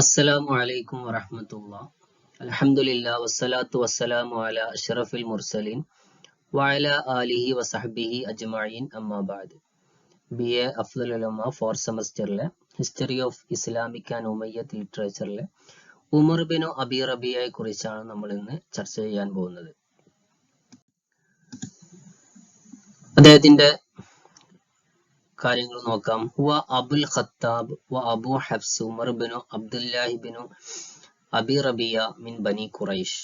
അസ്സലാമു അലൈക്കും വറഹ്മത്തുള്ളാഹി. അൽഹംദുലില്ലാഹി വസ്സലാത്തു വസ്സലാമു അലാ അഷ്റഫിൽ മുർസലീൻ വഅലാ ആലിഹി വസഹ്ബിഹി അജ്മഈൻ അമ്മാ ബഅദ്. BA അഫ്ളൽ ഉലമ 4th സെമസ്റ്ററിലെ history of Islamic and Umayyad ലിറ്ററേച്ചറിലെ ഉമർ ബിൻ അബി റബിയയെ കുറിച്ചാണ് നമ്മൾ ഇന്ന് ചർച്ച ചെയ്യാൻ പോകുന്നത്. അദ്ദേഹത്തിന്റെ കാര്യങ്ങൾ നോക്കാം. ഹുവ അബുൽ ഖത്താബ് വ അബു ഹഫ്സ് ഉമർ ബിൻ അബ്ദുല്ലാഹി ബിൻ അബി റബിയ മിൻ ബനി ഖുറൈഷ്.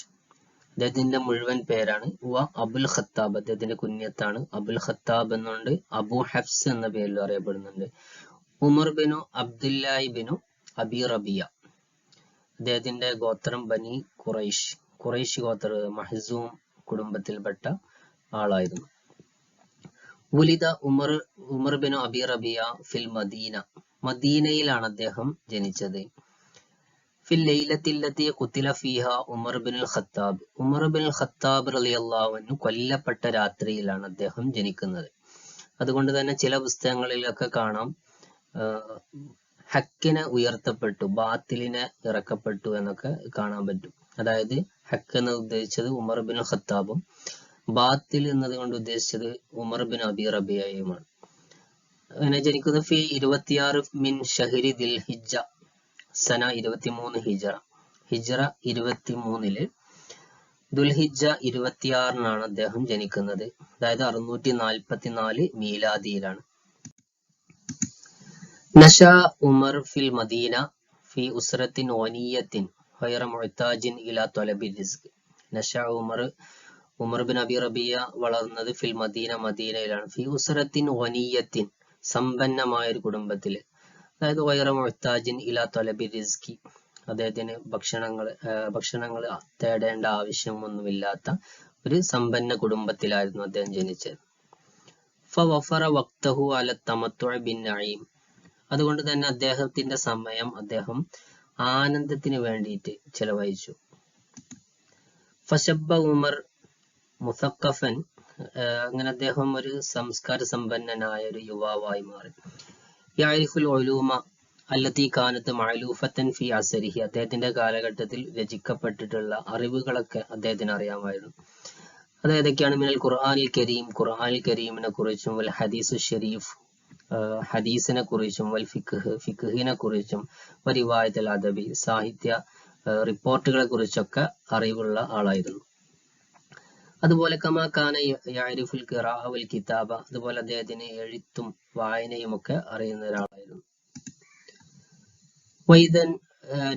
അദ്ദേഹത്തിന്റെ മുഴുവൻ പേരാണ് ഹുവ അബുൽ ഖത്താബ്. അദ്ദേഹത്തിന്റെ കുഞ്ഞത്താണ് അബുൽ ഖത്താബ് എന്നുണ്ട്. അബു ഹഫ്സ് എന്ന പേരിൽ അറിയപ്പെടുന്നുണ്ട്. ഉമർ ബിൻ അബ്ദുല്ലാഹി ബിൻ അബി റബിയ. അദ്ദേഹത്തിന്റെ ഗോത്രം ബനി ഖുറൈഷ്. ഖുറൈഷ് ഗോത്ര മഹ്സൂം കുടുംബത്തിൽപ്പെട്ട ആളായിരുന്നു. ഉലിദ ഉമർ ബിൻ അബി റബിയ ഫിൽ മദീന. മദീനയിലാണ് അദ്ദേഹം ജനിച്ചത്. ഫിൽ ലൈലത്തില്ലത്തി ഖുതില ഫീഹ ഉമർ ബിൻ ഖത്താബ്. ഉമർ ബിൻ ഖത്താബ് റളിയല്ലാഹു അൻഹു കൊല്ലപ്പെട്ട രാത്രിയിലാണ് അദ്ദേഹം ജനിക്കുന്നത്. അതുകൊണ്ട് തന്നെ ചില പുസ്തകങ്ങളിലൊക്കെ കാണാം ഹക്കിനെ ഉയർത്തപ്പെട്ടു, ബാത്തിലിനെ ഇറക്കപ്പെട്ടു എന്നൊക്കെ കാണാൻ പറ്റും. അതായത് ഹക്ക് എന്ന് ഉദ്ദേശിച്ചത് ഉമർ ബിൻ ഖത്താബും ബാത്തിൽ എന്നതുകൊണ്ട് ഉദ്ദേശിച്ചത് ഉമർ ബിൻ അബി റബിയയുമാണ്. അങ്ങനെ ജനിക്കുന്നത് ഫി 26 മിൻ ഷഹരി ദിൽ ഹിജ്ജ സന 23 ഹിജ്റ 23 ദുൽഹിജ്ജ 26 അദ്ദേഹം ജനിക്കുന്നത്. അതായത് 644 മീലാദിയിലാണ്. നശ ഉമർ ഫിൽ മദീന ഫി ഉസ്രത്തിൻ വനിയത്തിൻ ഖൈറ മുഅ്താജിൻ ഇലാ തലബി റിസ്ക്. നശ ഉമർ ബിൻ അബി റബിയ വളർന്നത് ഫിൽ മദീന, മദീനയിലാണ്. ഫി ഉസ്രത്തിൻ വനിയത്തിൻ, സമ്പന്നമായ ഒരു കുടുംബത്തില്. അതായത് ഖൈറ മുഅ്താജിൻ ഇലാ തലബി റിസ്കി, അദ്ദേഹത്തിന് ഭക്ഷണങ്ങൾ തേടേണ്ട ആവശ്യമൊന്നുമില്ലാത്ത ഒരു സമ്പന്ന കുടുംബത്തിലായിരുന്നു അദ്ദേഹം ജനിച്ചത്. ഫവഫറ വഖ്തഹു അല തമത്തുഅ ബിൻ നഈം. അതുകൊണ്ട് തന്നെ അദ്ദേഹത്തിന്റെ സമയം അദ്ദേഹം ആനന്ദത്തിന് വേണ്ടിയിട്ട് ചെലവഴിച്ചു. ഫശബ്ബ ഉമർ മുസഖഫൻ. അങ്ങനെ അദ്ദേഹം ഒരു സംസ്കാര സമ്പന്നനായ ഒരു യുവാവായി മാറി. യഅരിഫുൽ ഉലൂമ അല്ലതി കാനത്ത് മഅലൂഫത്തൻ ഫി അസരിഹി. അദ്ദേഹത്തിന്റെ കാലഘട്ടത്തിൽ രചിക്കപ്പെട്ടിട്ടുള്ള അറിവുകളൊക്കെ അദ്ദേഹത്തിന് അറിയാമായിരുന്നു. അത് ഏതൊക്കെയാണ്? മിനൽ ഖുർആനിൽ കരീം, ഖുർആനിൽ കരീമിനെ കുറിച്ചും, വൽ ഹദീസു ഷരീഫ്, ഹദീസിനെ കുറിച്ചും, വൽ ഫിഖ്ഹിനെ കുറിച്ചും, വരിവായത്തുൽ അദബി, സാഹിത്യ റിപ്പോർട്ടുകളെ കുറിച്ചൊക്കെ അറിവുള്ള ആളായിരുന്നു. അതുപോലെ കമാ കാന യഅരിഫുൽ ഖിറാഅ വൽ കിതാബ, അതുപോലെ അദ്ദേഹത്തിന് എഴുത്തും വായനയും ഒക്കെ അറിയുന്ന ഒരാളായിരുന്നു. വൈദൻ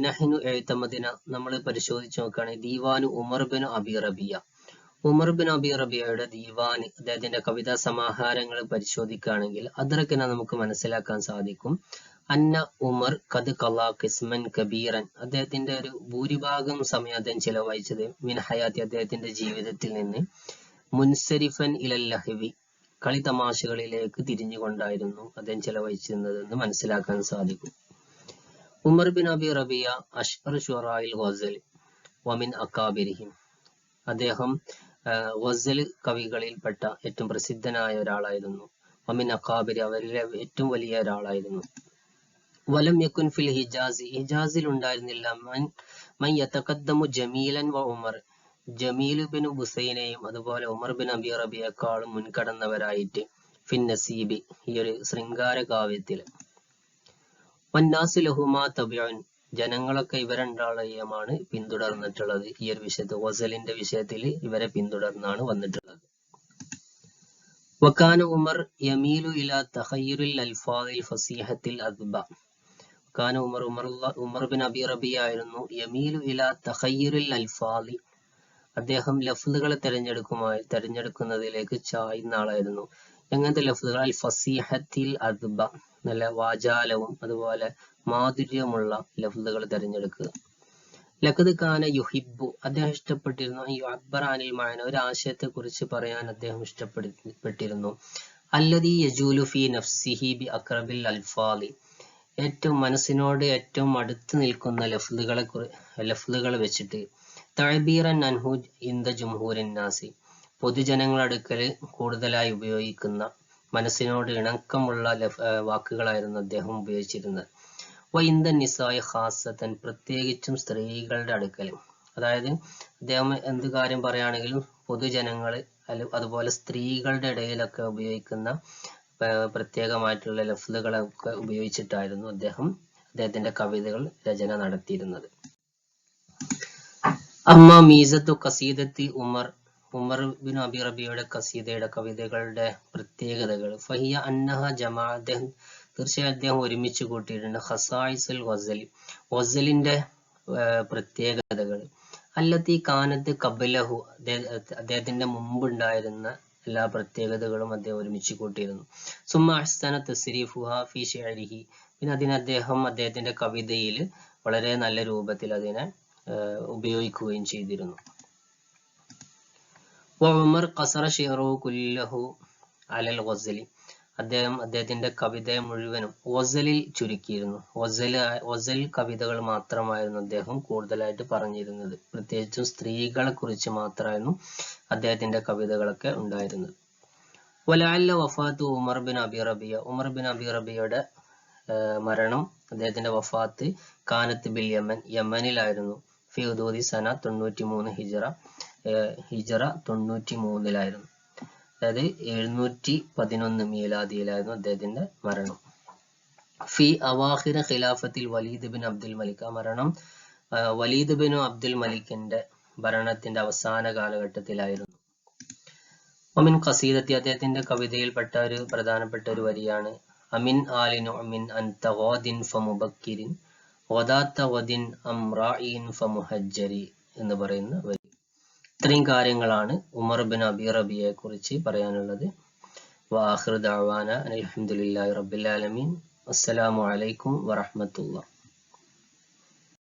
നഹ്നു എഴുത്തമദിന, നമ്മൾ പരിശോധിച്ച് നോക്കുകയാണെങ്കിൽ ദീവാനു Umar bin Abi Rabia. Umar bin Abi റബിയയുടെ ദീവാൻ, അദ്ദേഹത്തിന്റെ കവിതാ സമാഹാരങ്ങൾ പരിശോധിക്കുകയാണെങ്കിൽ അതിറക്കിനെ നമുക്ക് മനസ്സിലാക്കാൻ സാധിക്കും. അന്ന ഉമർ ഖദ് ഖളാ ഖിസ്മൻ കബീറൻ. അദ്ദേഹത്തിന്റെ ഒരു ഭൂരിഭാഗം സമയം അദ്ദേഹം ചിലവഴിച്ചത് മിൻ ഹയാത്തി, അദ്ദേഹത്തിന്റെ ജീവിതത്തിൽ നിന്ന്, മുൻസരിഫൻ ഇലൽ ലഹ്വി, കളി തമാശകളിലേക്ക് തിരിഞ്ഞുകൊണ്ടായിരുന്നു അദ്ദേഹം ചിലവഴിച്ചിരുന്നതെന്ന് മനസ്സിലാക്കാൻ സാധിക്കും. ഉമർ ബിൻ അബി റബിയ അഷ്ഹർ ശുറായിൽ ഗസൽ വമിൻ അകാബിരിഹിം. അദ്ദേഹം ഗസൽ കവികളിൽപ്പെട്ട ഏറ്റവും പ്രസിദ്ധനായ ഒരാളായിരുന്നു. വമിൻ അകാബിരി, അവരിലെ ഏറ്റവും വലിയ ഒരാളായിരുന്നു. വലം യകുൻ ഫിൽ ഹിജാസ്, ഹിജാസിൽ ഉണ്ടായിരുന്നില്ല മൻ യതഖദ്ദമു ജമീലൻ വ ഉമർ, ജമീൽ ബിൻ ഹുസൈനെയും അതുപോലെ ഉമർ ബിൻ അബി റബിയക്കാളും മുൻകടന്നവരായിട്ട് ഫിൻ നസീബി, ഈ ഒരു ശൃംഗാര കാവ്യത്തിൽ. വന്നാസു ലഹുമാ തബിഉൻ, ജനങ്ങളൊക്കെ ഇവർ രണ്ടാളെയുമാണ് പിന്തുടർന്നിട്ടുള്ളത്. ഈ ഒരു വിഷയത്തിൽ, ഗസലിന്റെ വിഷയത്തിൽ ഇവരെ പിന്തുടർന്നാണ് വന്നിട്ടുള്ളത്. വകാന ഉമർ യമീലു ഇലാ തഖയ്യുറിൽ അൽഫാദിൽ ഫസീഹത്തിൽ അദ്ബ. കാന ഉമർ ബിൻ അബി റബിയ ആയിരുന്നു യമീലു ഇലാ തഖയ്യുറിൽ അൽഫാദി, അദ്ദേഹം ലഫ്ലുകളെ തെരഞ്ഞെടുക്കുന്നതിലേക്ക് ചായുന്ന ആളായിരുന്നു. എങ്ങനത്തെ ലഫ്ലുകൾ? അൽ ഫസീഹത്തിൽ അദ്ബ, നല്ല വാചാലവും അതുപോലെ മാധുര്യമുള്ള ലഫ്ലുകൾ തിരഞ്ഞെടുക്കുക. ലഖദ് കാന യുഹിബ്ബു, അദ്ദേഹം ഇഷ്ടപ്പെട്ടിരുന്നു. യുഅബ്ബറ അനിൽ മഅന, ഒരു ആശയത്തെ കുറിച്ച് പറയാൻ അദ്ദേഹം ഇഷ്ടപ്പെട്ടിരുന്നു. അല്ലദീ യജൂലു ഫീ നഫ്സിഹി ബി അഖ്റബിൽ അൽഫാദി, ഏറ്റവും മനസ്സിനോട് ഏറ്റവും അടുത്ത് നിൽക്കുന്ന ലഫ്ലുകൾ വെച്ചിട്ട്. തഅബീറൻ അൻഹു ഇൻദ ജുംഹൂരിൻ നാസി, പൊതുജനങ്ങളടുക്കൽ കൂടുതലായി ഉപയോഗിക്കുന്ന മനസ്സിനോട് ഇണക്കമുള്ള വാക്കുകളായിരുന്നു അദ്ദേഹം ഉപയോഗിച്ചിരുന്നത്. വഇന്ദ നിസായി ഖാസത്തൻ, പ്രത്യേകിച്ചും സ്ത്രീകളുടെ അടുക്കൽ. അതായത് അദ്ദേഹം എന്ത് കാര്യം പറയുകയാണെങ്കിലും പൊതുജനങ്ങൾ അതുപോലെ സ്ത്രീകളുടെ ഇടയിലൊക്കെ ഉപയോഗിക്കുന്ന പ്രത്യേകമായിട്ടുള്ള ലഫ്ലുകളൊക്കെ ഉപയോഗിച്ചിട്ടായിരുന്നു അദ്ദേഹത്തിന്റെ കവിതകൾ രചന നടത്തിയിരുന്നത്. അമ്മ മീസത്തു ഖസീദത്തി ഉമർ ബിൻ അബി റബിയയുടെ ഖസീദയുടെ കവിതകളുടെ പ്രത്യേകതകൾ. ഫഹിയ അന്നഹ ജമാ, തീർച്ചയായും അദ്ദേഹം ഒരുമിച്ച് കൂട്ടിയിട്ടുണ്ട് ഖസായിസുൽ ഗസൽ, ഗസലിന്റെ പ്രത്യേകതകൾ. അല്ലത്തി കാനത്ത് ഖബ്ലഹു, അദ്ദേഹത്തിന്റെ മുമ്പുണ്ടായിരുന്ന എല്ലാ പ്രത്യേകതകളും അദ്ദേഹം ഒരുമിച്ച് കൂട്ടിയിരുന്നു. സുമ്മ അഹ്സന തസ്രീഫുഹാ ഫീ ശിഅരിഹി, പിന്നെ അദ്ദേഹത്തിന്റെ കവിതയിൽ വളരെ നല്ല രൂപത്തിൽ അതിനെ ഉപയോഗിക്കുകയും ചെയ്തിരുന്നു. ഉമർ ഖസറ ശിഅറഹു കുല്ലഹു അലൽ ഗസലി, അദ്ദേഹത്തിന്റെ കവിതയെ മുഴുവനും ഗസലിൽ ചുരുക്കിയിരുന്നു. ഗസൽ കവിതകൾ മാത്രമായിരുന്നു അദ്ദേഹം കൂടുതലായിട്ട് പറഞ്ഞിരുന്നത്. പ്രത്യേകിച്ചും സ്ത്രീകളെ കുറിച്ച് മാത്രമായിരുന്നു അദ്ദേഹത്തിന്റെ കവിതകളൊക്കെ ഉണ്ടായിരുന്നത്. വലഅല്ല വഫാത്തു Umar bin Abi Rabia, Umar bin Abi റബിയയുടെ മരണം, അദ്ദേഹത്തിന്റെ വഫാത്ത് കാനത്ത് ബിൽ യമൻ, യമനിലായിരുന്നു. ഫി ഹുദൂദി സന 93 ഹിജറ 93 അതായത് 711 മീലാദിയിലായിരുന്നു അദ്ദേഹത്തിന്റെ മരണം. ഫി അവാഖിറ ഖിലാഫത്തിൽ വലീദ് ബിൻ അബ്ദുൽ മലിക്, ആ മരണം വലീദ് ബിൻ അബ്ദുൽ മലിക്കിന്റെ ഭരണത്തിന്റെ അവസാന കാലഘട്ടത്തിലായിരുന്നു. ഒമിൻ ഖസീദത്തി, അദ്ദേഹത്തിന്റെ കവിതയിൽപ്പെട്ട ഒരു പ്രധാനപ്പെട്ട ഒരു വരിയാണ് അമിൻ ആലി നുഅ്മിൻ അൻത ഗാദിൻ ഫമുബക്കിരിൻ വദാത്ത ഗദിൻ അംറാഇൻ ഫമുഹജ്ജരി എന്ന് പറയുന്ന വരി. ഇത്രയും കാര്യങ്ങളാണ് ഉമർ ബിൻ അബി റബിയയെ കുറിച്ച് പറയാനുള്ളത്. വആഖിറു ദഅവാന അൽഹംദുലില്ലാഹി റബ്ബിൽ ആലമീൻ. അസ്സലാമു അലൈക്കും വറഹ്മത്തുള്ളാഹി.